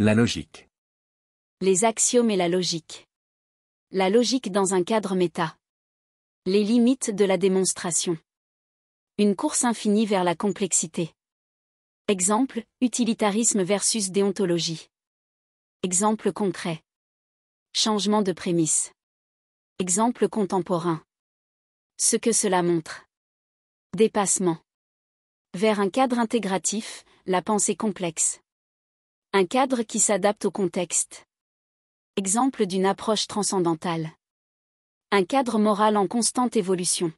la logique. Les axiomes et la logique. La logique dans un cadre méta. Les limites de la démonstration. Une course infinie vers la complexité. Exemple, utilitarisme versus déontologie. Exemple concret. Changement de prémisse. Exemple contemporain. Ce que cela montre. Dépassement. Vers un cadre intégratif, la pensée complexe. Un cadre qui s'adapte au contexte. Exemple d'une approche transcendantale. Un cadre moral en constante évolution.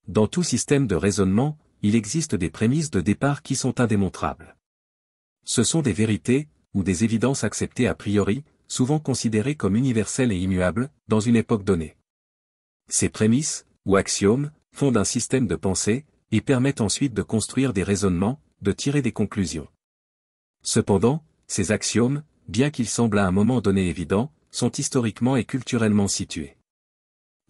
Dans tout système de raisonnement, il existe des prémices de départ qui sont indémontrables. Ce sont des vérités, ou des évidences acceptées a priori, souvent considérées comme universelles et immuables, dans une époque donnée. Ces prémices, ou axiomes, fondent un système de pensée, et permettent ensuite de construire des raisonnements, de tirer des conclusions. Cependant, ces axiomes, bien qu'ils semblent à un moment donné évidents, sont historiquement et culturellement situés.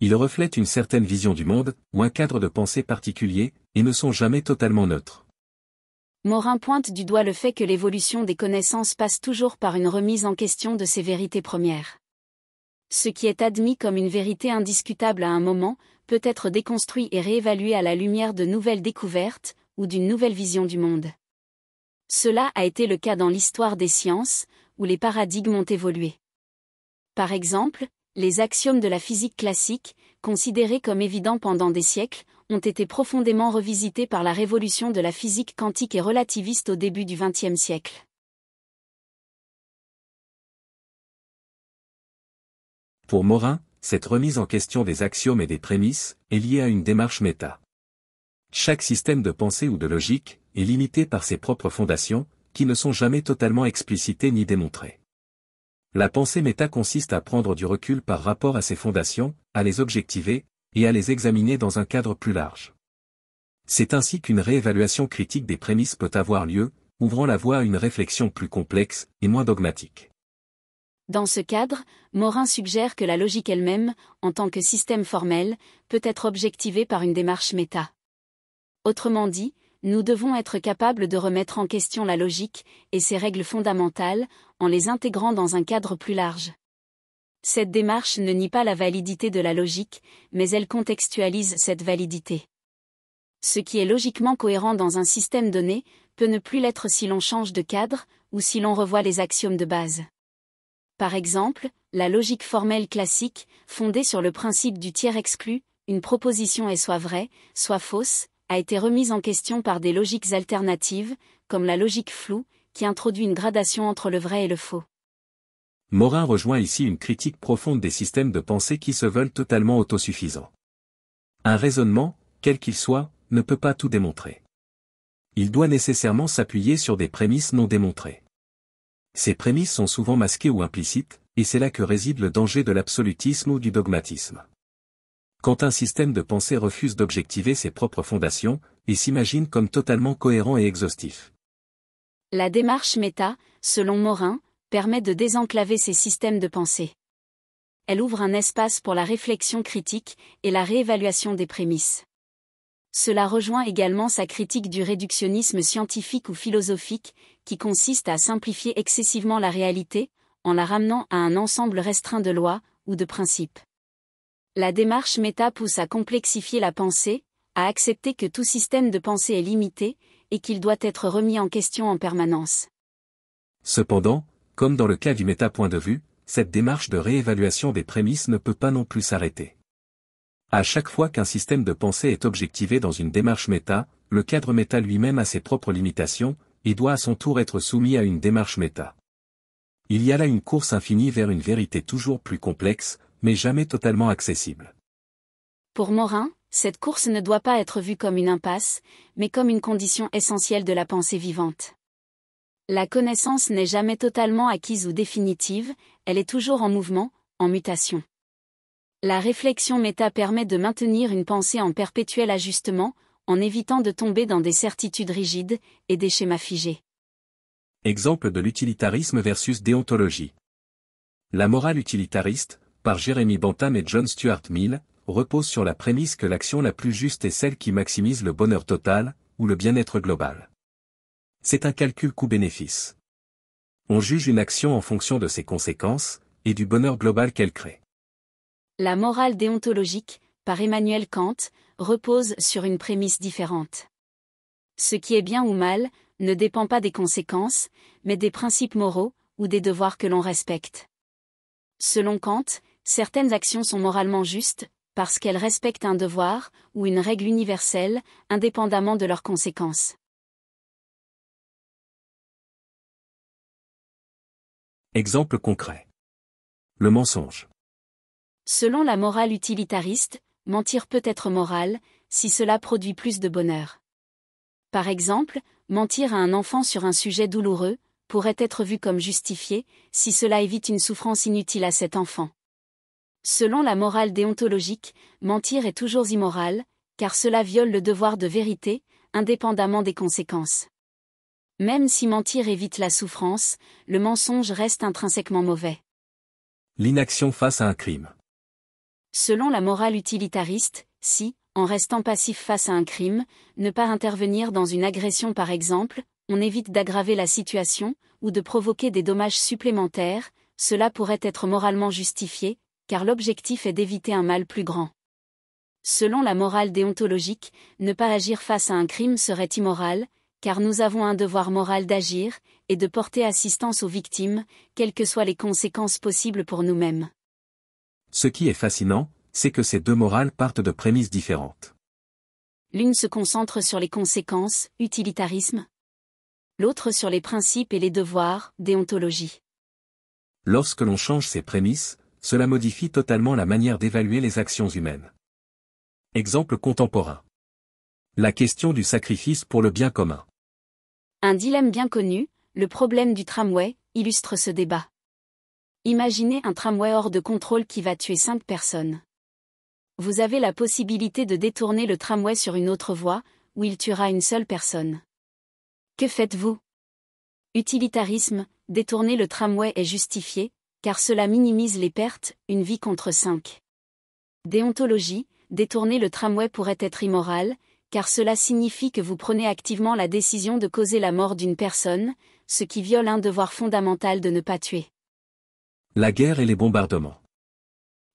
Ils reflètent une certaine vision du monde, ou un cadre de pensée particulier, et ne sont jamais totalement neutres. Morin pointe du doigt le fait que l'évolution des connaissances passe toujours par une remise en question de ces vérités premières. Ce qui est admis comme une vérité indiscutable à un moment, peut être déconstruit et réévalué à la lumière de nouvelles découvertes, ou d'une nouvelle vision du monde. Cela a été le cas dans l'histoire des sciences, où les paradigmes ont évolué. Par exemple, les axiomes de la physique classique, considérés comme évidents pendant des siècles, ont été profondément revisités par la révolution de la physique quantique et relativiste au début du XXe siècle. Pour Morin, cette remise en question des axiomes et des prémices est liée à une démarche méta. Chaque système de pensée ou de logique est limité par ses propres fondations, qui ne sont jamais totalement explicitées ni démontrées. La pensée méta consiste à prendre du recul par rapport à ces fondations, à les objectiver, et à les examiner dans un cadre plus large. C'est ainsi qu'une réévaluation critique des prémices peut avoir lieu, ouvrant la voie à une réflexion plus complexe et moins dogmatique. Dans ce cadre, Morin suggère que la logique elle-même, en tant que système formel, peut être objectivée par une démarche méta. Autrement dit, nous devons être capables de remettre en question la logique et ses règles fondamentales, en les intégrant dans un cadre plus large. Cette démarche ne nie pas la validité de la logique, mais elle contextualise cette validité. Ce qui est logiquement cohérent dans un système donné, peut ne plus l'être si l'on change de cadre, ou si l'on revoit les axiomes de base. Par exemple, la logique formelle classique, fondée sur le principe du tiers exclu, une proposition est soit vraie, soit fausse, a été remise en question par des logiques alternatives, comme la logique floue, qui introduit une gradation entre le vrai et le faux. Morin rejoint ici une critique profonde des systèmes de pensée qui se veulent totalement autosuffisants. Un raisonnement, quel qu'il soit, ne peut pas tout démontrer. Il doit nécessairement s'appuyer sur des prémices non démontrées. Ces prémices sont souvent masquées ou implicites, et c'est là que réside le danger de l'absolutisme ou du dogmatisme. Quand un système de pensée refuse d'objectiver ses propres fondations, et s'imagine comme totalement cohérent et exhaustif. La démarche méta, selon Morin, permet de désenclaver ces systèmes de pensée. Elle ouvre un espace pour la réflexion critique et la réévaluation des prémices. Cela rejoint également sa critique du réductionnisme scientifique ou philosophique, qui consiste à simplifier excessivement la réalité, en la ramenant à un ensemble restreint de lois, ou de principes. La démarche méta pousse à complexifier la pensée, à accepter que tout système de pensée est limité, et qu'il doit être remis en question en permanence. Cependant, comme dans le cas du méta-point de vue, cette démarche de réévaluation des prémices ne peut pas non plus s'arrêter. À chaque fois qu'un système de pensée est objectivé dans une démarche méta, le cadre méta lui-même a ses propres limitations, et doit à son tour être soumis à une démarche méta. Il y a là une course infinie vers une vérité toujours plus complexe, mais jamais totalement accessible. Pour Morin, cette course ne doit pas être vue comme une impasse, mais comme une condition essentielle de la pensée vivante. La connaissance n'est jamais totalement acquise ou définitive, elle est toujours en mouvement, en mutation. La réflexion méta permet de maintenir une pensée en perpétuel ajustement, en évitant de tomber dans des certitudes rigides et des schémas figés. Exemple de l'utilitarisme versus déontologie. La morale utilitariste, par Jeremy Bentham et John Stuart Mill, repose sur la prémisse que l'action la plus juste est celle qui maximise le bonheur total, ou le bien-être global. C'est un calcul coût-bénéfice. On juge une action en fonction de ses conséquences, et du bonheur global qu'elle crée. La morale déontologique, par Emmanuel Kant, repose sur une prémisse différente. Ce qui est bien ou mal, ne dépend pas des conséquences, mais des principes moraux, ou des devoirs que l'on respecte. Selon Kant, certaines actions sont moralement justes, parce qu'elles respectent un devoir, ou une règle universelle, indépendamment de leurs conséquences. Exemple concret. Le mensonge. Selon la morale utilitariste, mentir peut être moral, si cela produit plus de bonheur. Par exemple, mentir à un enfant sur un sujet douloureux, pourrait être vu comme justifié, si cela évite une souffrance inutile à cet enfant. Selon la morale déontologique, mentir est toujours immoral, car cela viole le devoir de vérité, indépendamment des conséquences. Même si mentir évite la souffrance, le mensonge reste intrinsèquement mauvais. L'inaction face à un crime. Selon la morale utilitariste, si, en restant passif face à un crime, ne pas intervenir dans une agression par exemple, on évite d'aggraver la situation, ou de provoquer des dommages supplémentaires, cela pourrait être moralement justifié, car l'objectif est d'éviter un mal plus grand. Selon la morale déontologique, ne pas agir face à un crime serait immoral, car nous avons un devoir moral d'agir, et de porter assistance aux victimes, quelles que soient les conséquences possibles pour nous-mêmes. Ce qui est fascinant, c'est que ces deux morales partent de prémices différentes. L'une se concentre sur les conséquences, utilitarisme. L'autre sur les principes et les devoirs, déontologie. Lorsque l'on change ces prémices, cela modifie totalement la manière d'évaluer les actions humaines. Exemple contemporain. La question du sacrifice pour le bien commun. Un dilemme bien connu, le problème du tramway, illustre ce débat. Imaginez un tramway hors de contrôle qui va tuer 5 personnes. Vous avez la possibilité de détourner le tramway sur une autre voie, où il tuera une seule personne. Que faites-vous? Utilitarisme, détourner le tramway est justifié, car cela minimise les pertes, une vie contre 5. Déontologie, détourner le tramway pourrait être immoral, car cela signifie que vous prenez activement la décision de causer la mort d'une personne, ce qui viole un devoir fondamental de ne pas tuer. La guerre et les bombardements.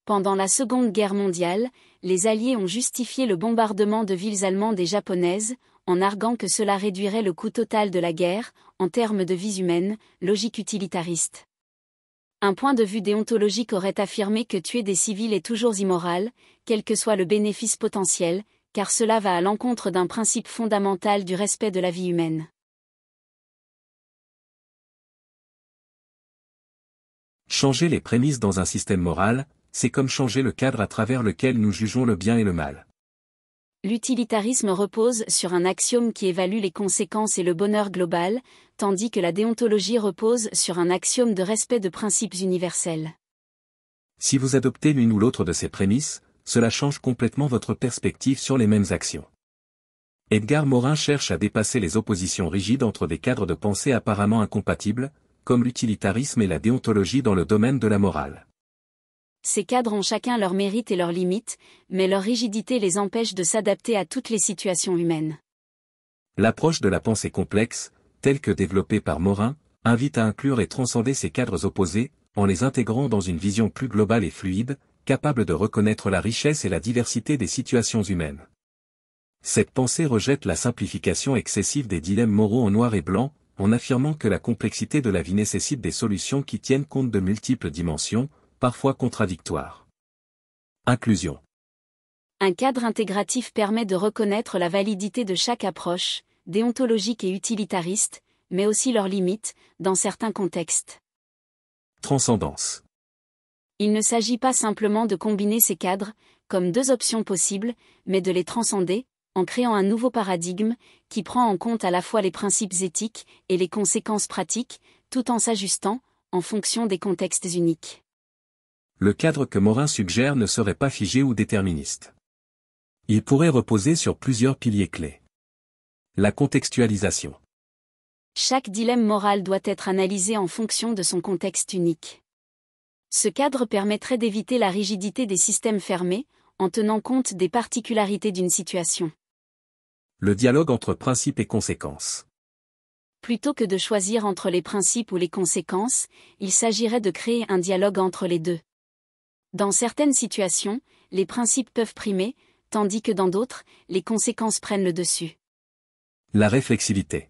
Pendant la Seconde Guerre mondiale, les Alliés ont justifié le bombardement de villes allemandes et japonaises, en arguant que cela réduirait le coût total de la guerre, en termes de vies humaines, logique utilitariste. Un point de vue déontologique aurait affirmé que tuer des civils est toujours immoral, quel que soit le bénéfice potentiel, car cela va à l'encontre d'un principe fondamental du respect de la vie humaine. Changer les prémices dans un système moral, c'est comme changer le cadre à travers lequel nous jugeons le bien et le mal. L'utilitarisme repose sur un axiome qui évalue les conséquences et le bonheur global, tandis que la déontologie repose sur un axiome de respect de principes universels. Si vous adoptez l'une ou l'autre de ces prémices, cela change complètement votre perspective sur les mêmes actions. Edgar Morin cherche à dépasser les oppositions rigides entre des cadres de pensée apparemment incompatibles, comme l'utilitarisme et la déontologie dans le domaine de la morale. Ces cadres ont chacun leurs mérites et leurs limites, mais leur rigidité les empêche de s'adapter à toutes les situations humaines. L'approche de la pensée complexe, telle que développée par Morin, invite à inclure et transcender ces cadres opposés, en les intégrant dans une vision plus globale et fluide, capable de reconnaître la richesse et la diversité des situations humaines. Cette pensée rejette la simplification excessive des dilemmes moraux en noir et blanc, en affirmant que la complexité de la vie nécessite des solutions qui tiennent compte de multiples dimensions, parfois contradictoires. Inclusion. Un cadre intégratif permet de reconnaître la validité de chaque approche, déontologique et utilitariste, mais aussi leurs limites, dans certains contextes. Transcendance. Il ne s'agit pas simplement de combiner ces cadres, comme deux options possibles, mais de les transcender, en créant un nouveau paradigme, qui prend en compte à la fois les principes éthiques et les conséquences pratiques, tout en s'ajustant, en fonction des contextes uniques. Le cadre que Morin suggère ne serait pas figé ou déterministe. Il pourrait reposer sur plusieurs piliers clés. La contextualisation. Chaque dilemme moral doit être analysé en fonction de son contexte unique. Ce cadre permettrait d'éviter la rigidité des systèmes fermés, en tenant compte des particularités d'une situation. Le dialogue entre principes et conséquences. Plutôt que de choisir entre les principes ou les conséquences, il s'agirait de créer un dialogue entre les deux. Dans certaines situations, les principes peuvent primer, tandis que dans d'autres, les conséquences prennent le dessus. La réflexivité.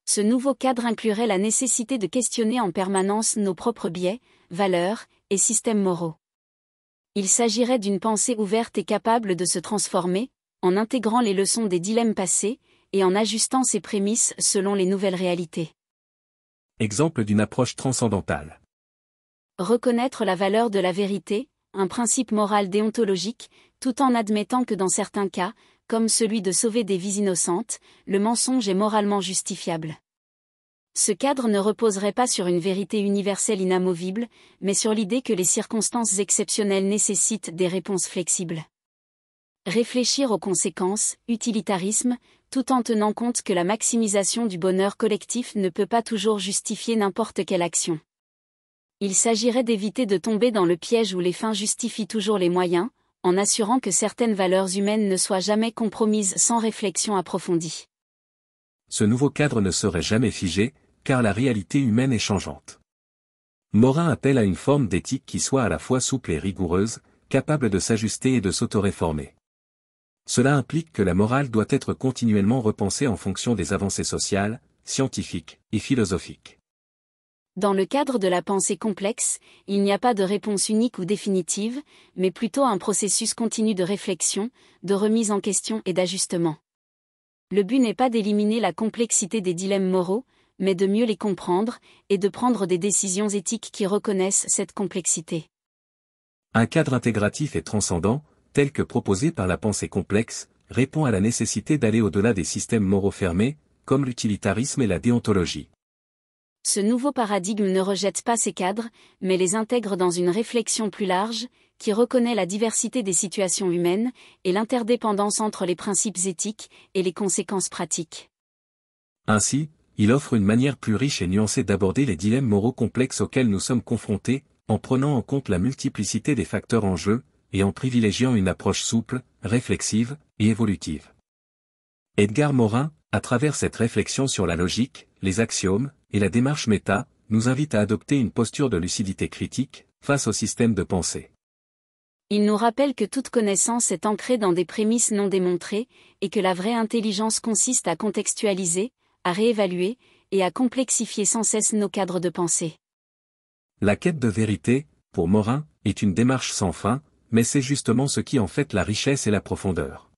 Ce nouveau cadre inclurait la nécessité de questionner en permanence nos propres biais, valeurs et systèmes moraux. Il s'agirait d'une pensée ouverte et capable de se transformer, en intégrant les leçons des dilemmes passés, et en ajustant ses prémices selon les nouvelles réalités. Exemple d'une approche transcendantale. Reconnaître la valeur de la vérité, un principe moral déontologique, tout en admettant que dans certains cas, comme celui de sauver des vies innocentes, le mensonge est moralement justifiable. Ce cadre ne reposerait pas sur une vérité universelle inamovible, mais sur l'idée que les circonstances exceptionnelles nécessitent des réponses flexibles. Réfléchir aux conséquences, utilitarisme, tout en tenant compte que la maximisation du bonheur collectif ne peut pas toujours justifier n'importe quelle action. Il s'agirait d'éviter de tomber dans le piège où les fins justifient toujours les moyens, en assurant que certaines valeurs humaines ne soient jamais compromises sans réflexion approfondie. Ce nouveau cadre ne serait jamais figé, car la réalité humaine est changeante. Morin appelle à une forme d'éthique qui soit à la fois souple et rigoureuse, capable de s'ajuster et de s'auto-réformer. Cela implique que la morale doit être continuellement repensée en fonction des avancées sociales, scientifiques et philosophiques. Dans le cadre de la pensée complexe, il n'y a pas de réponse unique ou définitive, mais plutôt un processus continu de réflexion, de remise en question et d'ajustement. Le but n'est pas d'éliminer la complexité des dilemmes moraux, mais de mieux les comprendre, et de prendre des décisions éthiques qui reconnaissent cette complexité. Un cadre intégratif et transcendant, tel que proposé par la pensée complexe, répond à la nécessité d'aller au-delà des systèmes moraux fermés, comme l'utilitarisme et la déontologie. Ce nouveau paradigme ne rejette pas ces cadres, mais les intègre dans une réflexion plus large, qui reconnaît la diversité des situations humaines, et l'interdépendance entre les principes éthiques et les conséquences pratiques. Ainsi, il offre une manière plus riche et nuancée d'aborder les dilemmes moraux complexes auxquels nous sommes confrontés, en prenant en compte la multiplicité des facteurs en jeu, et en privilégiant une approche souple, réflexive et évolutive. Edgar Morin, à travers cette réflexion sur la logique, les axiomes, et la démarche méta, nous invite à adopter une posture de lucidité critique, face au système de pensée. Il nous rappelle que toute connaissance est ancrée dans des prémices non démontrées, et que la vraie intelligence consiste à contextualiser, à réévaluer, et à complexifier sans cesse nos cadres de pensée. La quête de vérité, pour Morin, est une démarche sans fin, mais c'est justement ce qui en fait la richesse et la profondeur.